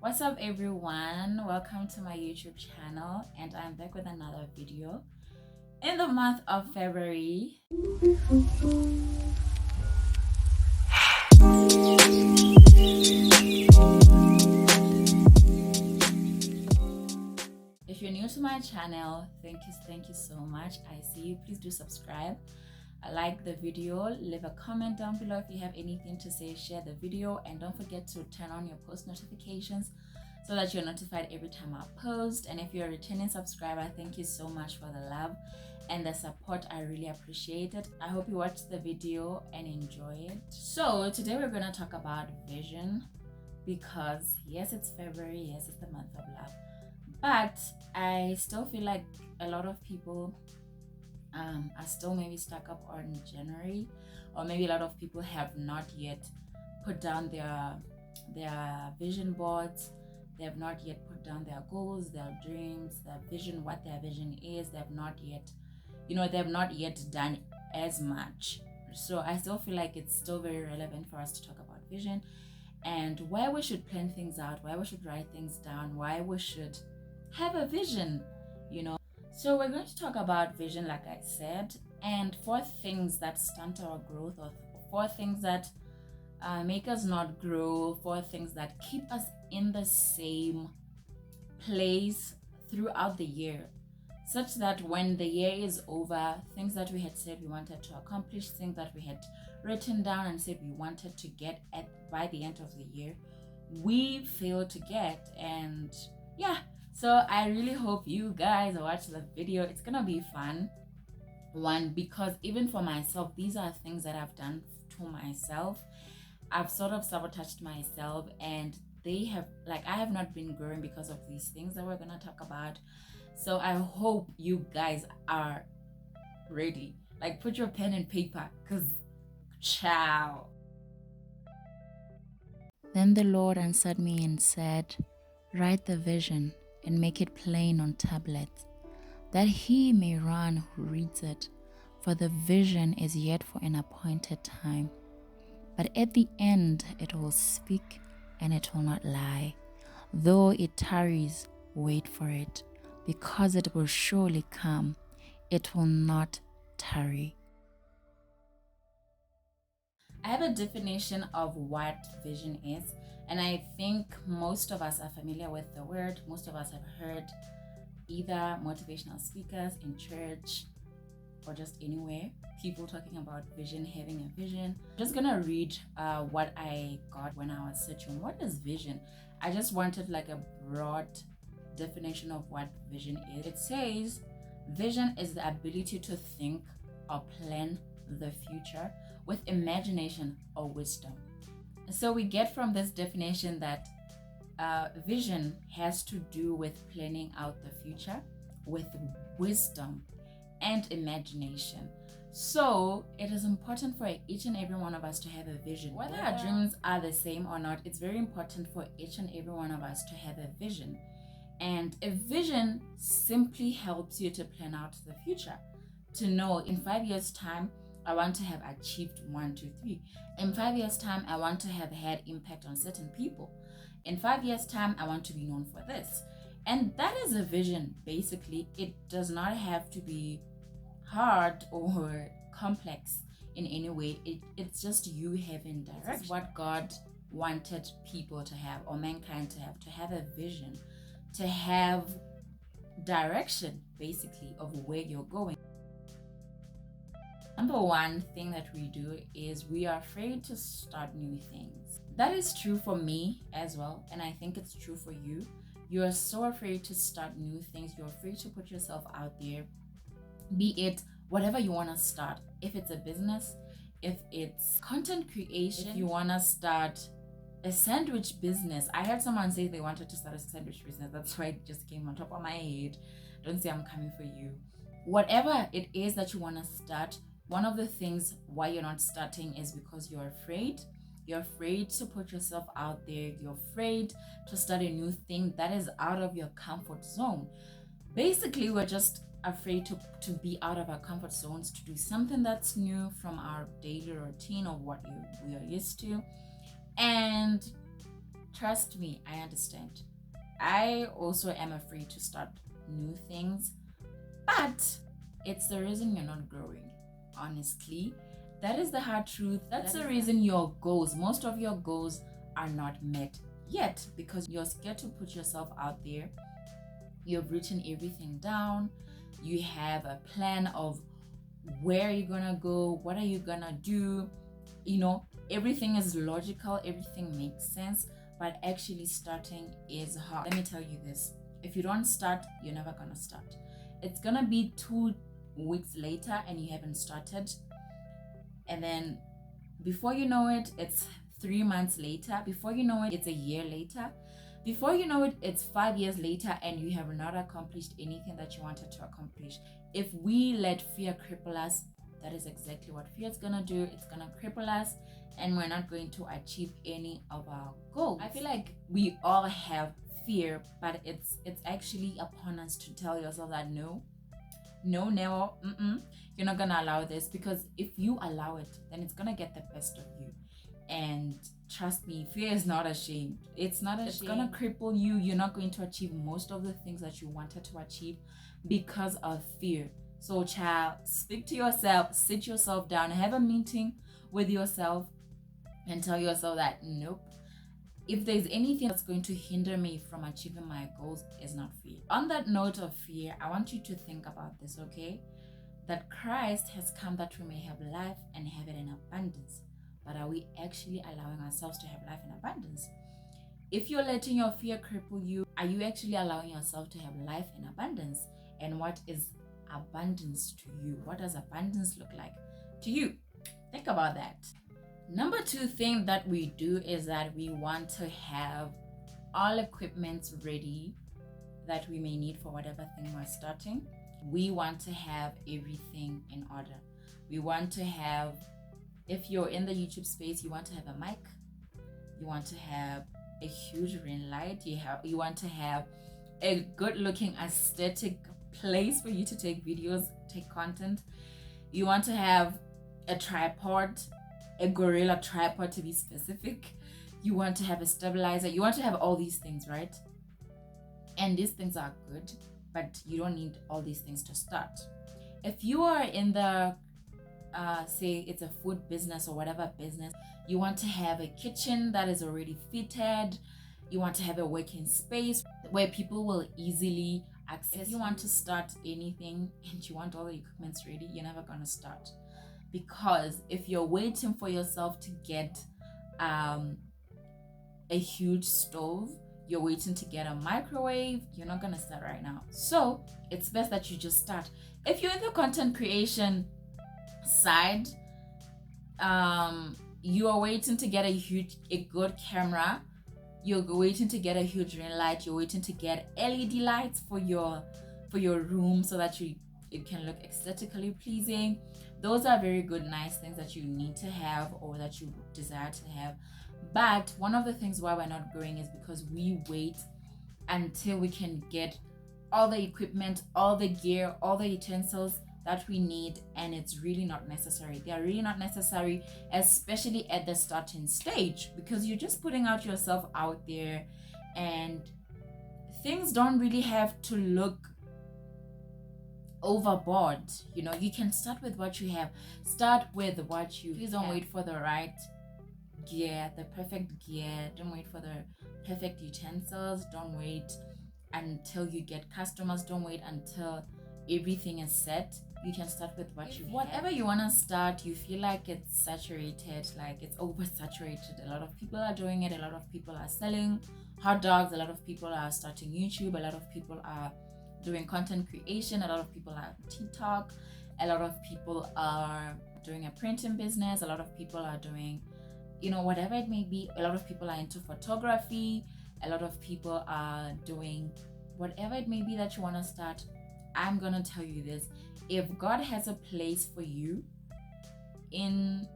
What's up everyone? Welcome to my YouTube channel, and I'm back with another video in the month of February. If you're new to my channel, thank you so much. I see you. Please do subscribe, like the video, leave a comment down below if you have anything to say, share the video, and don't forget to turn on your post notifications so that you're notified every time I post. And if you're a returning subscriber, thank you so much for the love and the support. I really appreciate it. I hope you watched the video and enjoy it. So today we're going to talk about vision, because yes, it's February, yes, it's the month of love, but I still feel like a lot of people are still maybe stuck up on January, or maybe a lot of people have not yet put down their vision boards. They have not yet put down their goals, their dreams, their vision, what their vision is. They have not yet, they have not yet done as much. So I still feel like it's still very relevant for us to talk about vision and why we should plan things out, why we should write things down, why we should have a vision, So we're going to talk about vision, like I said, and 4 things that stunt our growth, or 4 things that make us not grow, 4 things that keep us in the same place throughout the year, such that when the year is over, things that we had said we wanted to accomplish, things that we had written down and said we wanted to get at by the end of the year, we fail to get. And yeah, so I really hope you guys watch the video. It's gonna be fun, because even for myself, these are things that I've done to myself. I've sort of sabotaged myself, and I have not been growing because of these things that we're gonna talk about. So I hope you guys are ready. Like, put your pen and paper, because ciao. Then the Lord answered me and said, "Write the vision and make it plain on tablets, that he may run who reads it. For the vision is yet for an appointed time. But at the end it will speak, and it will not lie. Though it tarries, wait for it, because it will surely come. It will not tarry." I have a definition of what vision is, and I think most of us are familiar with the word. Most of us have heard either motivational speakers in church or just anywhere, people talking about vision, having a vision. I'm just gonna read what I got when I was searching what is vision. I just wanted like a broad definition of what vision is. It says vision is the ability to think or plan the future with imagination or wisdom. So we get from this definition that vision has to do with planning out the future with wisdom and imagination. So it is important for each and every one of us to have a vision. Whether our dreams are the same or not, it's very important for each and every one of us to have a vision. And a vision simply helps you to plan out the future, to know in 5 years' time, I want to have achieved 1, 2, 3. In 5 years' time, I want to have had impact on certain people. In 5 years' time, I want to be known for this. And that is a vision, basically. It does not have to be hard or complex in any way. It's just you having direction. This is what God wanted people to have, or mankind to have a vision, to have direction, basically, of where you're going. Number 1 thing that we do is we are afraid to start new things. That is true for me as well, and I think it's true for you. You are so afraid to start new things. You're afraid to put yourself out there, be it whatever you want to start. If it's a business, if it's content creation, if you want to start a sandwich business. I had someone say they wanted to start a sandwich business. That's why it just came on top of my head. Don't say I'm coming for you. Whatever it is that you want to start, one of the things why you're not starting is because you're afraid. You're afraid to put yourself out there. You're afraid to start a new thing that is out of your comfort zone. Basically, we're just afraid to be out of our comfort zones, to do something that's new from our daily routine of what we are used to, and Trust me, I understand. I also am afraid to start new things, but it's the reason you're not growing. Honestly, that is the hard truth. That's the reason your goals, most of your goals, are not met yet, because you're scared to put yourself out there. You've written everything down. You have a plan of where you're gonna go, what are you gonna do. Everything is logical, everything makes sense, but actually starting is hard. Let me tell you this: if you don't start, you're never gonna start. It's gonna be 2 weeks later and you haven't started, and then before you know it, it's 3 months later. Before you know it, it's a year later. Before you know it, it's 5 years later and you have not accomplished anything that you wanted to accomplish. If we let fear cripple us, that is exactly what fear is gonna do. It's gonna cripple us and we're not going to achieve any of our goals. I feel like we all have fear, but it's actually upon us to tell yourself that no, never, you're not gonna allow this, because if you allow it, then it's gonna get the best of you. And trust me, fear is not ashamed. It's not ashamed. It's gonna cripple you. You're not going to achieve most of the things that you wanted to achieve because of fear. So child, speak to yourself, sit yourself down, have a meeting with yourself and tell yourself that nope, if there's anything that's going to hinder me from achieving my goals, it's not fear. On that note of fear, I want you to think about this, okay? That Christ has come that we may have life and have it in abundance. But are we actually allowing ourselves to have life in abundance? If you're letting your fear cripple you, are you actually allowing yourself to have life in abundance? And what is abundance to you? What does abundance look like to you? Think about that. Number 2 thing that we do is that we want to have all equipment ready that we may need for whatever thing we're starting. We want to have everything in order. We want to have, if you're in the YouTube space, you want to have a mic, you want to have a huge ring light, you want to have a good looking aesthetic place for you to take videos, take content. You want to have a tripod, a gorilla tripod to be specific. You want to have a stabilizer. You want to have all these things, right? And these things are good, but you don't need all these things to start. If you are in the say it's a food business or whatever business, you want to have a kitchen that is already fitted. You want to have a working space where people will easily access. If you want to start anything and you want all the equipment ready, you're never going to start. Because if you're waiting for yourself to get a huge stove, you're waiting to get a microwave, you're not going to start right now. So it's best that you just start. If you're in the content creation side, you are waiting to get a good camera, you're waiting to get a huge ring light, you're waiting to get LED lights for your room so that it can look aesthetically pleasing. Those are very good, nice things that you need to have or that you desire to have. But one of the things why we're not growing is because we wait until we can get all the equipment, all the gear, all the utensils that we need, and it's really not necessary. They are really not necessary, especially at the starting stage, because you're just putting out yourself out there and things don't really have to look overboard. You can start with what you have. Start with what you Please don't wait for the right gear, the perfect gear. Don't wait for the perfect utensils. Don't wait until you get customers. Don't wait until everything is set. You can start with what you have. Whatever you want to start, you feel like it's saturated, like it's oversaturated. A lot of people are doing it. A lot of people are selling hot dogs. A lot of people are starting YouTube. A lot of people are doing content creation. A lot of people are TikTok. A lot of people are doing a printing business. A lot of people are doing, whatever it may be. A lot of people are into photography. A lot of people are doing whatever it may be that you want to start. I'm gonna tell you this: if God has a place for you in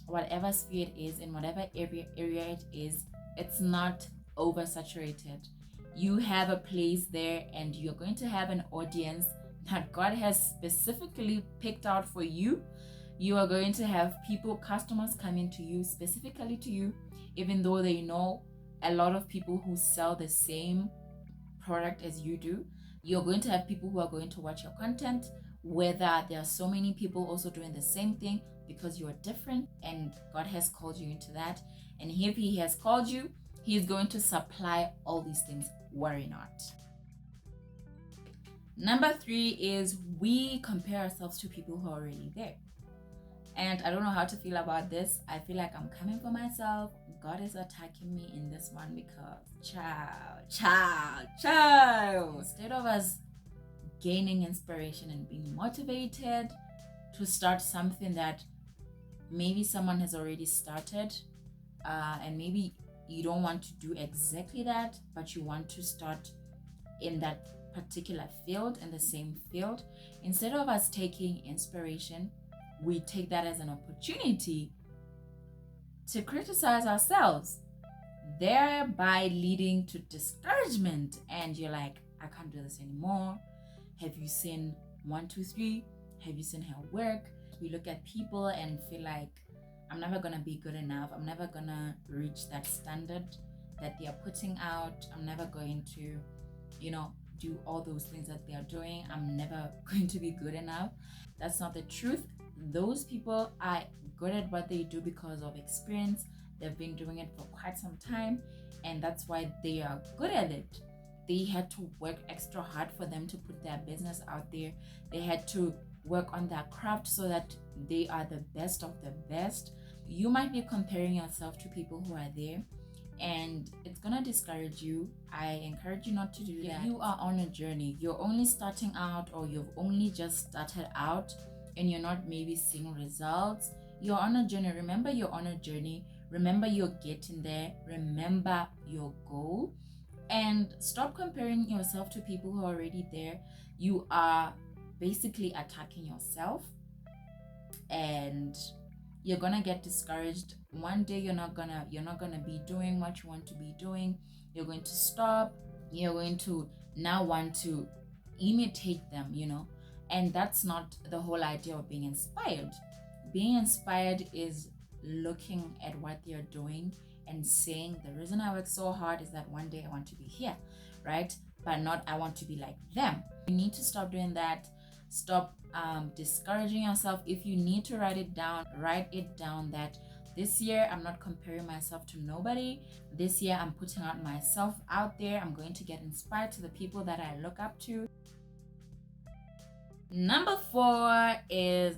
whatever sphere it is, in whatever area it is, it's not oversaturated. You have a place there and you're going to have an audience that God has specifically picked out for you. You are going to have customers coming to you, specifically to you, even though they know a lot of people who sell the same product as you do. You're going to have people who are going to watch your content, whether there are so many people also doing the same thing, because you're different and God has called you into that. And if He has called you, He is going to supply all these things. Worry not. Number 3 is we compare ourselves to people who are already there. And I don't know how to feel about this. I feel like I'm coming for myself. God is attacking me in this one because child. Instead of us gaining inspiration and being motivated to start something that maybe someone has already started, and maybe you don't want to do exactly that, but you want to start in that particular field, in the same field, instead of us taking inspiration, we take that as an opportunity to criticize ourselves, thereby leading to discouragement. And you're like, I can't do this anymore. Have you seen 1, 2, 3? Have you seen her work? We look at people and feel like, I'm never gonna be good enough. I'm never gonna reach that standard that they are putting out. I'm never going to, do all those things that they are doing. I'm never going to be good enough. That's not the truth. Those people are good at what they do because of experience. They've been doing it for quite some time, and that's why they are good at it. They had to work extra hard for them to put their business out there. They had to work on their craft so that they are the best of the best. You might be comparing yourself to people who are there, and it's gonna discourage you. I encourage you not to do that. If you are on a journey, you're only starting out, or you've only just started out and you're not maybe seeing results, you're on a journey. Remember, you're on a journey. Remember, you're getting there. Remember your goal, and stop comparing yourself to people who are already there. You are basically attacking yourself, and you're gonna get discouraged. One day you're not gonna be doing what you want to be doing. You're going to stop. You're going to now want to imitate them, and that's not the whole idea of being inspired. Being inspired is looking at what they're doing and saying, the reason I work so hard is that one day I want to be here, right? But not I want to be like them. You need to stop doing that. Stop discouraging yourself. If you need to write it down that this year I'm not comparing myself to nobody. This year I'm putting out myself out there. I'm going to get inspired to the people that I look up to. Number 4 is,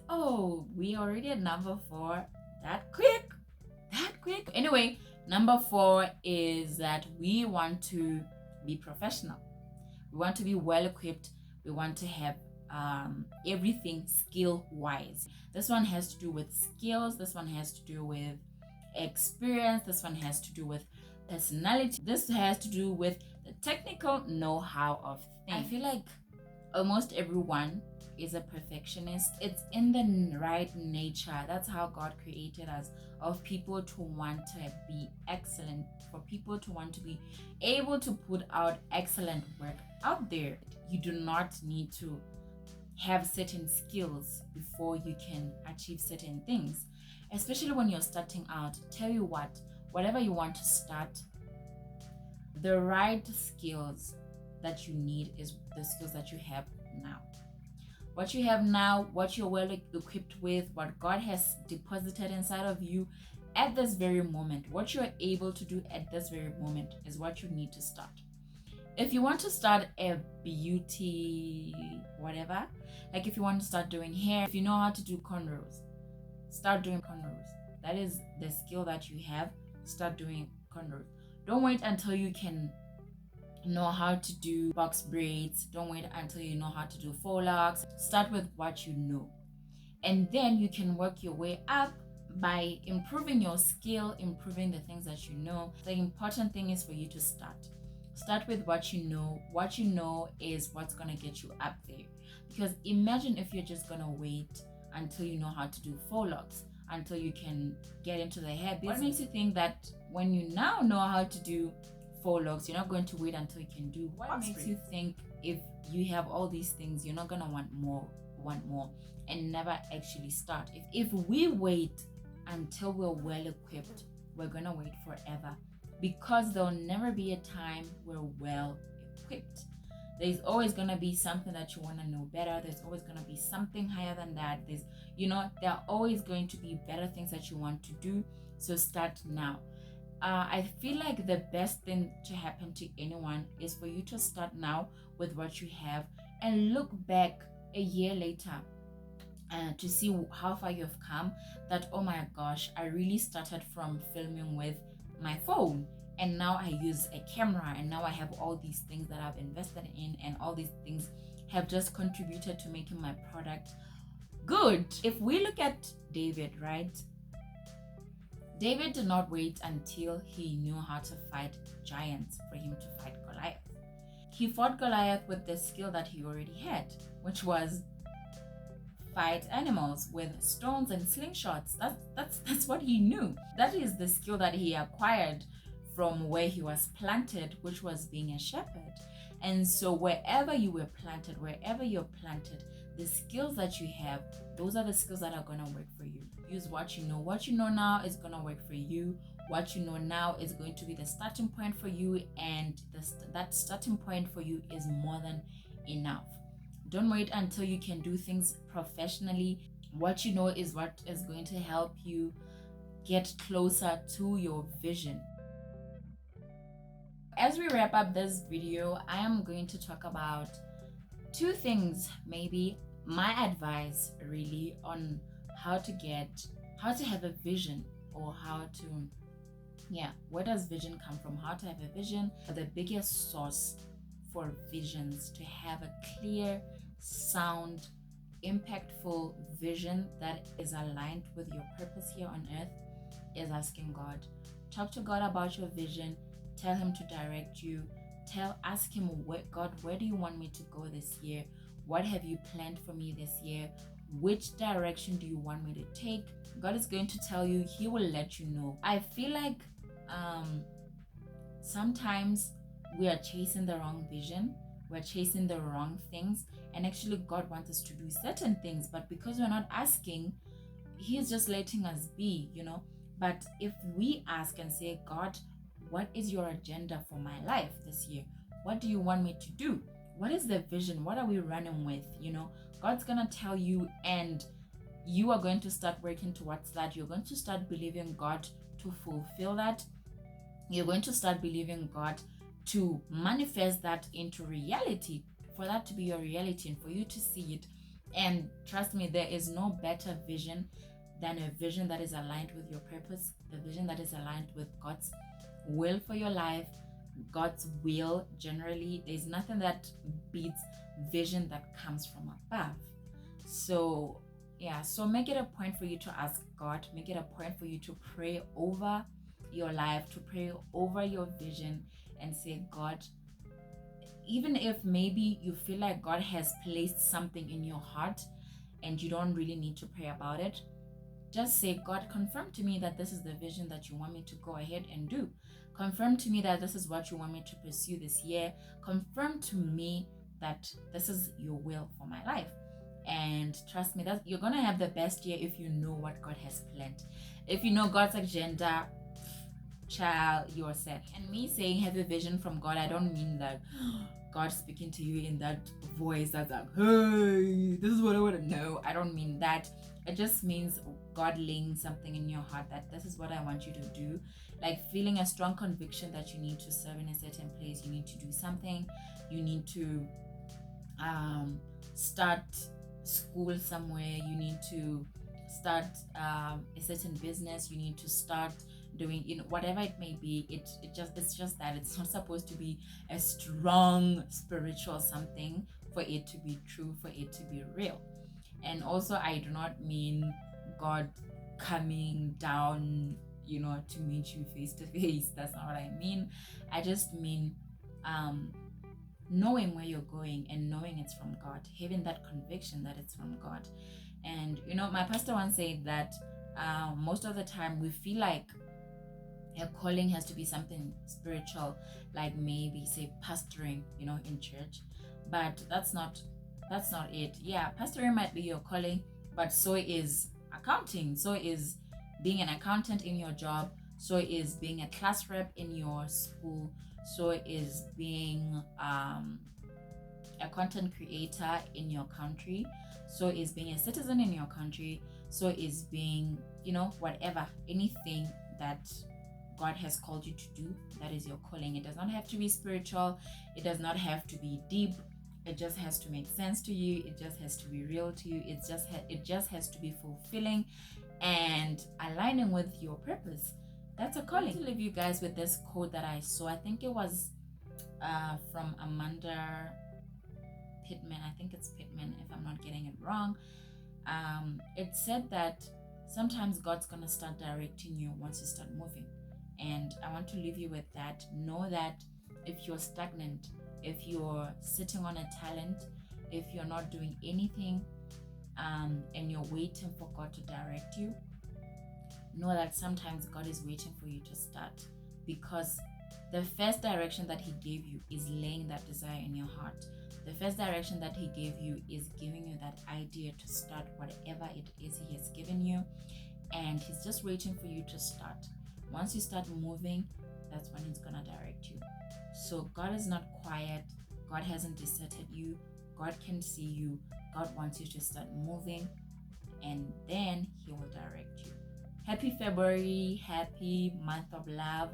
we already at number 4. That quick. Anyway, number 4 is that we want to be professional. We want to be well equipped. We want to have everything skill wise. This one has to do with skills. This one has to do with experience. This one has to do with personality. This has to do with the technical know-how of things. I feel like almost everyone is a perfectionist. It's in the right nature. That's how God created us, of people to want to be excellent, for people to want to be able to put out excellent work out there. You do not need to have certain skills before you can achieve certain things, especially when you're starting out. Tell you what, whatever you want to start, the right skills that you need is the skills that you have now. What you have now, what you're well equipped with, what God has deposited inside of you at this very moment, what you're able to do at this very moment is what you need to start. If you want to start a beauty, whatever, like if you want to start doing hair, if you know how to do cornrows, start doing cornrows. That is the skill that you have. Start doing cornrows. Don't wait until you can know how to do box braids. Don't wait until you know how to do faux locks. Start with what you know, and then you can work your way up by improving your skill, improving the things that you know. The important thing is for you to start with what you know. What you know is what's gonna get you up there. Because imagine if you're just gonna wait until you know how to do faux locks, until you can get into the hair business. What makes you think that when you now know how to do faux locks, you're not going to wait until you can do? What makes you think if you have all these things, you're not gonna want more, and never actually start? If we wait until we're well equipped, we're gonna wait forever. because there'll never be a time we're well equipped. There's always going to be something that you want to know better. There's always going to be something higher than that. There are always going to be better things that you want to do. So start now. I feel like the best thing to happen to anyone is for you to start now with what you have and look back a year later to see how far you've come. That, oh my gosh, I really started from filming with my phone, and now I use a camera, and now I have all these things that I've invested in, and all these things have just contributed to making my product good. If we look at David, right? David did not wait until he knew how to fight giants for him to fight Goliath. He fought Goliath with the skill that he already had, which was fight animals with stones and slingshots. That's what he knew. That is the skill that he acquired from where he was planted, which was being a shepherd. And so wherever you were planted, wherever you're planted, the skills that you have, those are the skills that are going to work for you. Use what you know. What you know now is going to work for you. What you know now is going to be the starting point for you, and that starting point for you is more than enough. Don't wait until you can do things professionally. What you know is what is going to help you get closer to your vision. As we wrap up this video, I am going to talk about two things, maybe my advice really on how to have a vision, or where does vision come from? How to have a vision. The biggest source for visions, to have a clear, sound, impactful vision that is aligned with your purpose here on earth, is asking God. Talk to God about your vision. Tell him to direct you. Ask him, God, where do you want me to go this year? What have you planned for me this year? Which direction do you want me to take? God is going to tell you. He will let you know. I feel like sometimes we are chasing the wrong vision. We're chasing the wrong things. And actually, God wants us to do certain things. But because we're not asking, he's just letting us be, But if we ask and say, God, what is your agenda for my life this year? What do you want me to do? What is the vision? What are we running with? God's going to tell you, and you are going to start working towards that. You're going to start believing God to fulfill that. You're going to start believing God to manifest that into reality, for that to be your reality and for you to see it. And trust me, there is no better vision than a vision that is aligned with your purpose, the vision that is aligned with God's will for your life, God's will generally. There's nothing that beats vision that comes from above. So make it a point for you to ask God. Make it a point for you to pray over your life, to pray over your vision, and say, God, even if maybe you feel like God has placed something in your heart and you don't really need to pray about it, just say, God, confirm to me that this is the vision that you want me to go ahead and do. Confirm to me that this is what you want me to pursue this year. Confirm to me that this is your will for my life. And trust me, that you're going to have the best year if you know what God has planned. If you know God's agenda, child, you're set. And me saying have a vision from God, I don't mean that God speaking to you in that voice that's like, hey, this is what I want to know. I don't mean that. It just means God laying something in your heart that this is what I want you to do. Like feeling a strong conviction that you need to serve in a certain place. You need to do something. You need to start school somewhere. You need to start a certain business. You need to start doing, whatever it may be. It's just that it's not supposed to be a strong spiritual something for it to be true, for it to be real. And also, I do not mean God coming down, to meet you face to face. That's not what I mean. I just mean knowing where you're going and knowing it's from God, having that conviction that it's from God. And, my pastor once said that most of the time we feel like a calling has to be something spiritual, like maybe say pastoring, in church. But that's not it. Yeah, pastoring might be your calling, but so is accounting. So is being an accountant in your job. So is being a class rep in your school. So is being a content creator in your country. So is being a citizen in your country. So is being, whatever, anything that God has called you to do, that is your calling. It does not have to be spiritual. It does not have to be deep. It just has to make sense to you. It just has to be real to you. It just has to be fulfilling and aligning with your purpose. That's a calling. I'm going to leave you guys with this quote that I saw. I think it was from Amanda Pittman. I think it's Pittman, if I'm not getting it wrong. It said that sometimes God's gonna start directing you once you start moving. And I want to leave you with that. Know that if you're stagnant, if you're sitting on a talent, if you're not doing anything, and you're waiting for God to direct you, know that sometimes God is waiting for you to start, because the first direction that He gave you is laying that desire in your heart. The first direction that He gave you is giving you that idea to start whatever it is He has given you, and He's just waiting for you to start. Once you start moving, that's when He's gonna direct you. So God is not quiet. God hasn't deserted you. God can see you. God wants you to start moving, and then He will direct you. Happy February, happy month of love,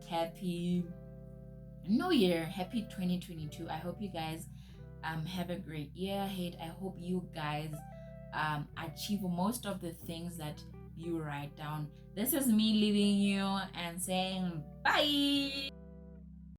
happy New Year, happy 2022. I hope you guys have a great year ahead. I hope you guys achieve most of the things that you write down. This is me leaving you and saying bye.